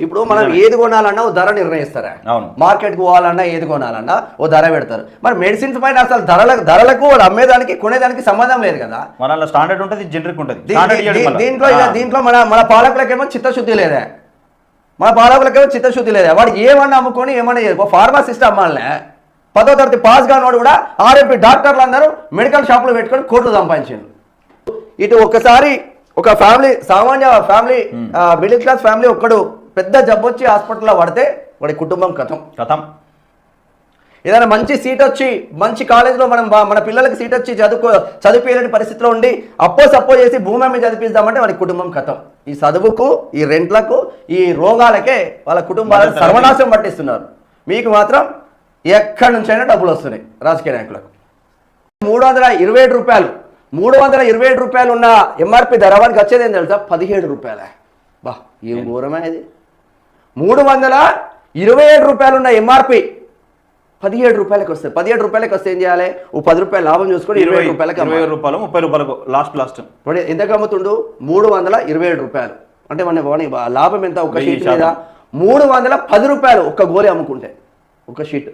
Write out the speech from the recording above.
ఇప్పుడు మనం ఏది కొనాలన్నా ఓ ధర నిర్ణయిస్తారా? మార్కెట్కి పోవాలన్నా ఏది కొనాలన్నా ఓ ధర పెడతారు. మరి మెడిసిన్స్ పైన అసలు ధరలకు వాళ్ళు అమ్మేదానికి కొనేదానికి సంబంధం లేదు కదా. మన స్టాండర్డ్ ఉంటుంది, జనరిక్ ఉంటుంది. దీంట్లో మన పాలకులకేమో చిత్తశుద్ధి లేదా? మన పాలకులకేమో చిత్తశుద్ధి లేదా? వాడు ఏమన్నా అమ్ముకొని ఏమన్నా ఫార్మాసిస్ట్ అమ్మాలనే 10వ తరగతి పాస్ కానివాడు కూడా ఆర్ఎంపీ డాక్టర్లు అందరూ మెడికల్ షాపులు పెట్టుకొని కోట్లు సంపాదించారు. ఇటు ఒక్కసారి ఒక ఫ్యామిలీ, సామాన్య ఫ్యామిలీ, మిడిల్ క్లాస్ ఫ్యామిలీ ఒక్కడు పెద్ద జబ్బు వచ్చి హాస్పిటల్లో పడితే వాడి కుటుంబం కథం. ఏదైనా మంచి సీట్ వచ్చి మంచి కాలేజీలో మన పిల్లలకి సీట్ వచ్చి చదివించలేని పరిస్థితిలో ఉండి సప్పో చేసి భూమి అమ్మి చదివిద్దామంటే వాడి కుటుంబం కథం. ఈ చదువుకు, ఈ రెంట్లకు, ఈ రోగాలకే వాళ్ళ కుటుంబాలను సర్వనాశం పట్టిస్తున్నారు. మీకు మాత్రం ఎక్కడి నుంచైనా డబ్బులు వస్తున్నాయి రాజకీయ నాయకులకు. 327 రూపాయలు, 327 రూపాయలు ఉన్న ఎంఆర్పి ధర వానికి వచ్చేది ఏం తెలుసా? 17 రూపాయలే. బా, ఏం ఘోరమే ఇది. 327 రూపాయలు ఉన్న ఎంఆర్పి 17 రూపాయలకి వస్తుంది. 17 రూపాయలకి వస్తే ఏం చేయాలి? ఓ 10 రూపాయలు లాభం చూసుకొని 20 రూపాయలకి, 20 రూపాయలు 30 రూపాయలకు లాస్ట్ ఎంతకు అమ్ముతుండు? 327 రూపాయలు. అంటే మన లాభం ఎంత? ఒక షీట్ మీద 310 రూపాయలు ఒక్క గోలీ అమ్ముకుంటే, ఒక షీట్.